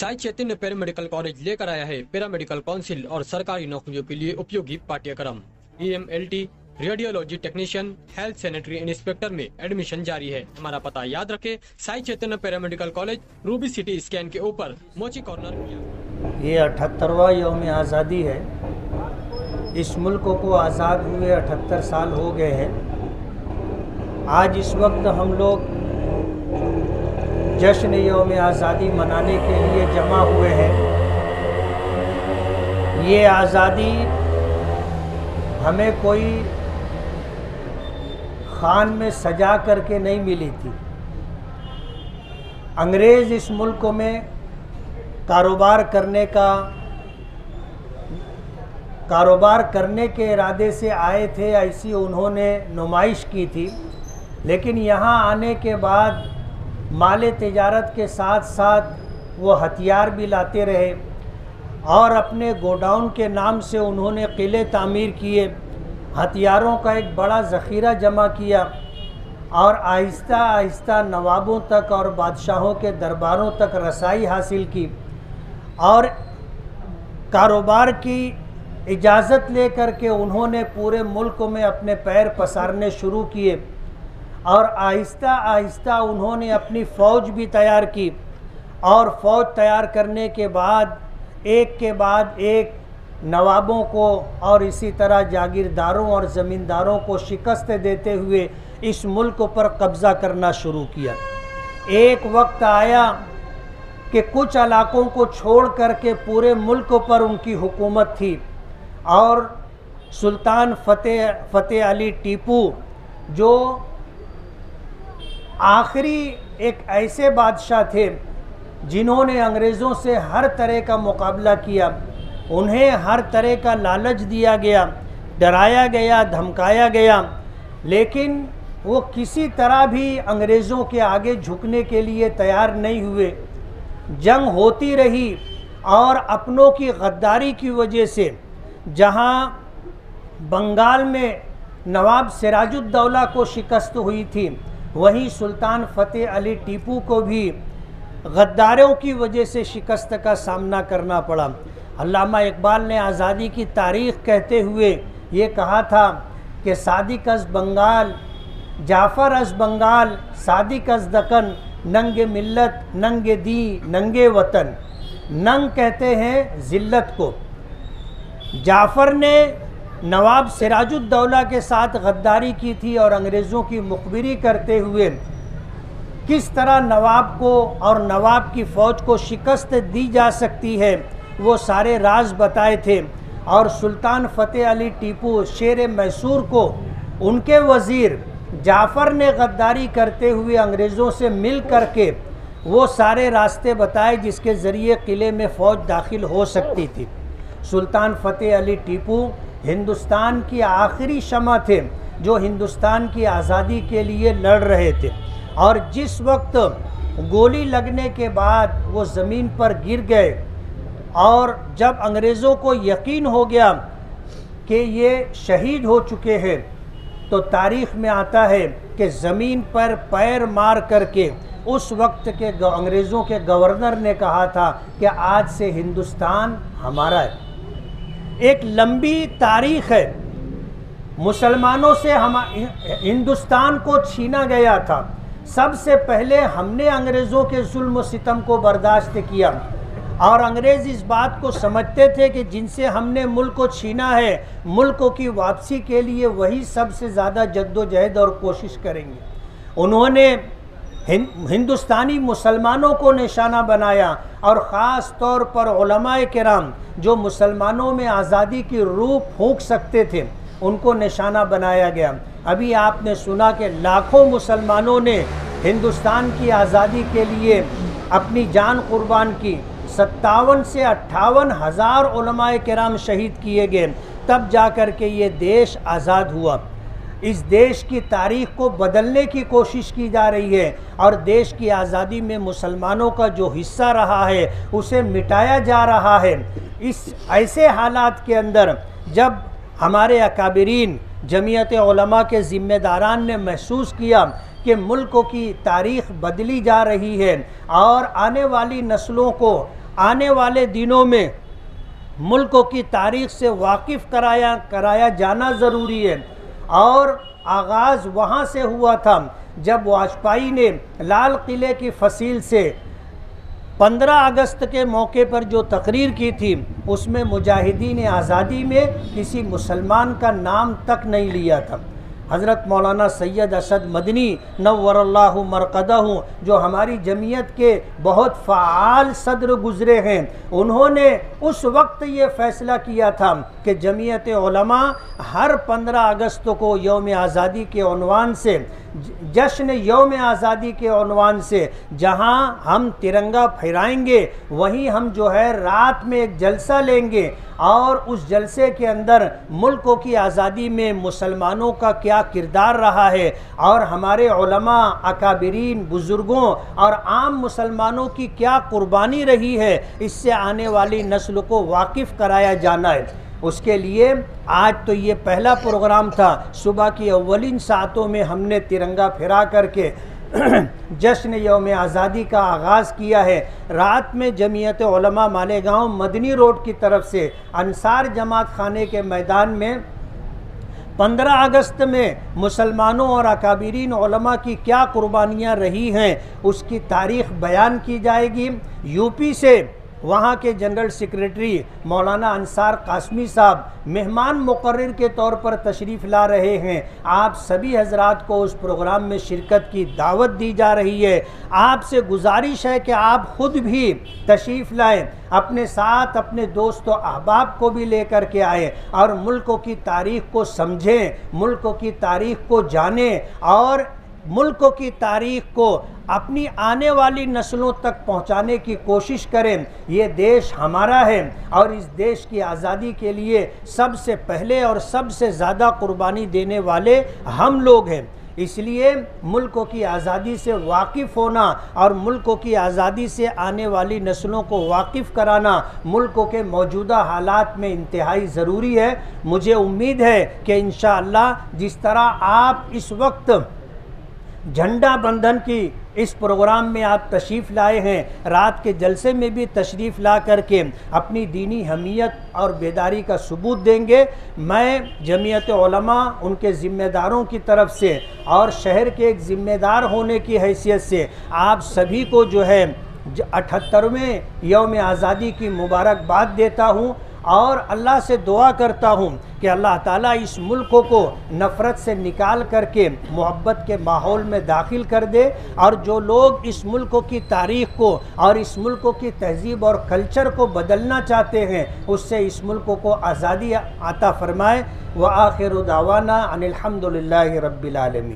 Sai Chaitanya paramedical college लेकर आया है पैरामेडिकल काउंसिल और सरकारी नौकरियों के लिए उपयोगी पाठ्यक्रम। EMLT, radiology technician, health sanitary inspector में एडमिशन जारी है। हमारा पता याद रखें, Sai Chaitanya paramedical college, Ruby City scan के ऊपर, मोची कॉर्नर। ये 78वां यौम आज़ादी है। इस मुल्क को आज़ाद हुए 78 साल हो गए हैं। आज इस वक्त हम लोग जश्न यौम आज़ादी मनाने के लिए जमा हुए हैं। ये आज़ादी हमें कोई खान में सजा करके नहीं मिली थी। अंग्रेज़ इस मुल्क में कारोबार करने के इरादे से आए थे, ऐसी उन्होंने नुमाइश की थी। लेकिन यहाँ आने के बाद माल तिजारत के साथ साथ वो हथियार भी लाते रहे और अपने गोडाउन के नाम से उन्होंने किले तामीर किए, हथियारों का एक बड़ा ज़ख़ीरा जमा किया और आहिस्ता आहिस्ता नवाबों तक और बादशाहों के दरबारों तक रसाई हासिल की और कारोबार की इजाज़त लेकर के उन्होंने पूरे मुल्क में अपने पैर पसारने शुरू किए और आहिस्ता आहिस्ता उन्होंने अपनी फ़ौज भी तैयार की और फ़ौज तैयार करने के बाद एक के बाद एक नवाबों को और इसी तरह जागीरदारों और ज़मींदारों को शिकस्त देते हुए इस मुल्क पर कब्ज़ा करना शुरू किया। एक वक्त आया कि कुछ इलाकों को छोड़ करके पूरे मुल्क पर उनकी हुकूमत थी और सुल्तान फ़तेह अली टीपू जो आखिरी एक ऐसे बादशाह थे जिन्होंने अंग्रेज़ों से हर तरह का मुकाबला किया, उन्हें हर तरह का लालच दिया गया, डराया गया, धमकाया गया, लेकिन वो किसी तरह भी अंग्रेज़ों के आगे झुकने के लिए तैयार नहीं हुए। जंग होती रही और अपनों की गद्दारी की वजह से जहाँ बंगाल में नवाब सिराजुद्दौला को शिकस्त हुई थी, वहीं सुल्तान फ़तेह अली टीपू को भी गद्दारों की वजह से शिकस्त का सामना करना पड़ा। अल्लामा इकबाल ने आज़ादी की तारीख़ कहते हुए ये कहा था कि सादिक अज़ बंगाल, जाफ़र अज़ बंगाल, सादिक अज़ दक्कन, नंगे मिल्लत, नंगे दी, नंगे वतन। नंग कहते हैं ज़िल्लत को। जाफ़र ने नवाब सिराजुद्दौला के साथ गद्दारी की थी और अंग्रेज़ों की मुखबिरी करते हुए किस तरह नवाब को और नवाब की फ़ौज को शिकस्त दी जा सकती है वो सारे राज बताए थे। और सुल्तान फ़तेह अली टीपू शेर मैसूर को उनके वज़ीर जाफ़र ने गद्दारी करते हुए अंग्रेज़ों से मिल करके वो सारे रास्ते बताए जिसके ज़रिए किले में फ़ौज दाखिल हो सकती थी। सुल्तान फ़तेह अली टीपू हिंदुस्तान की आखिरी शमा थे जो हिंदुस्तान की आज़ादी के लिए लड़ रहे थे और जिस वक्त गोली लगने के बाद वो ज़मीन पर गिर गए और जब अंग्रेज़ों को यकीन हो गया कि ये शहीद हो चुके हैं, तो तारीख़ में आता है कि ज़मीन पर पैर मार करके उस वक्त के अंग्रेज़ों के गवर्नर ने कहा था कि आज से हिंदुस्तान हमारा है। एक लंबी तारीख़ है, मुसलमानों से हिंदुस्तान को छीना गया था। सबसे पहले हमने अंग्रेज़ों के जुल्म सितम को बर्दाश्त किया और अंग्रेज़ इस बात को समझते थे कि जिनसे हमने मुल्क को छीना है, मुल्क की वापसी के लिए वही सबसे ज़्यादा जद्दोजहद और कोशिश करेंगे। उन्होंने हिंदुस्तानी मुसलमानों को निशाना बनाया और ख़ास तौर पर उलमाए किराम जो मुसलमानों में आज़ादी की रूह फूंक सकते थे उनको निशाना बनाया गया। अभी आपने सुना कि लाखों मुसलमानों ने हिंदुस्तान की आज़ादी के लिए अपनी जान कुर्बान की। 57 से 58 हज़ार उलमाए किराम शहीद किए गए, तब जा कर के ये देश आज़ाद हुआ। इस देश की तारीख़ को बदलने की कोशिश की जा रही है और देश की आज़ादी में मुसलमानों का जो हिस्सा रहा है उसे मिटाया जा रहा है। इस ऐसे हालात के अंदर जब हमारे अकाबिरीन जमीयत उलमा के ज़िम्मेदारान ने महसूस किया कि मुल्क की तारीख़ बदली जा रही है और आने वाली नस्लों को آنے والے دنوں میں ملکوں کی تاریخ سے واقف کرایا جانا ضروری ہے، اور آغاز وہاں سے ہوا تھا جب واجپئی نے لال قلعے کی فصیل سے 15 اگست کے موقع پر جو تقریر کی تھی، اس میں مجاہدین آزادی میں کسی مسلمان کا نام تک نہیں لیا تھا۔ حضرت مولانا سید اسد مدنی نور اللہ مرقدہ جو ہماری جمعیت کے بہت فعال صدر گزرے ہیں، انہوں نے اس وقت یہ فیصلہ کیا تھا کہ جمعیت علماء ہر 15 اگست کو یوم آزادی کے عنوان سے، جشن یوم آزادی کے عنوان سے جہاں ہم ترنگا پھہرائیں گے، وہیں ہم جو ہے رات میں ایک جلسہ لیں گے، اور اس جلسے کے اندر ملکوں کی آزادی میں مسلمانوں کا کیا کردار رہا ہے، اور ہمارے علماء، اکابرین، بزرگوں اور عام مسلمانوں کی کیا قربانی رہی ہے، اس سے آنے والی نسل کو واقف کرایا جانا ہے۔ اس کے لیے آج تو یہ پہلا پروگرام تھا، صبح کی اولین ساعتوں میں ہم نے ترنگا پھرا کر کے جشن یوم آزادی کا آغاز کیا ہے۔ رات میں جمعیت علماء مالیگاؤں مدنی روڈ کی طرف سے انصار جماعت خانے کے میدان میں 15 اگست میں مسلمانوں اور اکابرین علماء کی کیا قربانیاں رہی ہیں، اس کی تاریخ بیان کی جائے گی۔ یو پی سے وہاں کے جنرل سیکریٹری مولانا انصار قاسمی صاحب مہمان مقرر کے طور پر تشریف لا رہے ہیں۔ آپ سبھی حضرات کو اس پروگرام میں شرکت کی دعوت دی جا رہی ہے۔ آپ سے گزارش ہے کہ آپ خود بھی تشریف لائیں، اپنے ساتھ اپنے دوست و احباب کو بھی لے کر کے آئیں، اور ملکوں کی تاریخ کو سمجھیں، ملکوں کی تاریخ کو جانیں، اور ملکوں کی تاریخ کو اپنی آنے والی نسلوں تک پہنچانے کی کوشش کریں۔ یہ دیش ہمارا ہے، اور اس دیش کی آزادی کے لیے سب سے پہلے اور سب سے زیادہ قربانی دینے والے ہم لوگ ہیں۔ اس لیے ملکوں کی آزادی سے واقف ہونا اور ملکوں کی آزادی سے آنے والی نسلوں کو واقف کرانا ملکوں کے موجودہ حالات میں انتہائی ضروری ہے۔ مجھے امید ہے کہ انشاءاللہ جس طرح آپ اس وقت جھنڈا بندھن کی اس پروگرام میں آپ تشریف لائے ہیں، رات کے جلسے میں بھی تشریف لا کر کے اپنی دینی حمیت اور بیداری کا ثبوت دیں گے۔ میں جمعیت علماء، ان کے ذمہ داروں کی طرف سے اور شہر کے ایک ذمہ دار ہونے کی حیثیت سے آپ سبھی کو جو ہے 78ویں یوم آزادی کی مبارکباد دیتا ہوں، اور اللہ سے دعا کرتا ہوں کہ اللہ تعالیٰ اس ملک کو نفرت سے نکال کر کے محبت کے ماحول میں داخل کر دے، اور جو لوگ اس ملک کی تاریخ کو اور اس ملک کی تہذیب اور کلچر کو بدلنا چاہتے ہیں، اس سے اس ملک کو آزادی عطا فرمائے۔ وآخر دعوانا ان الحمد للہ رب العالمین۔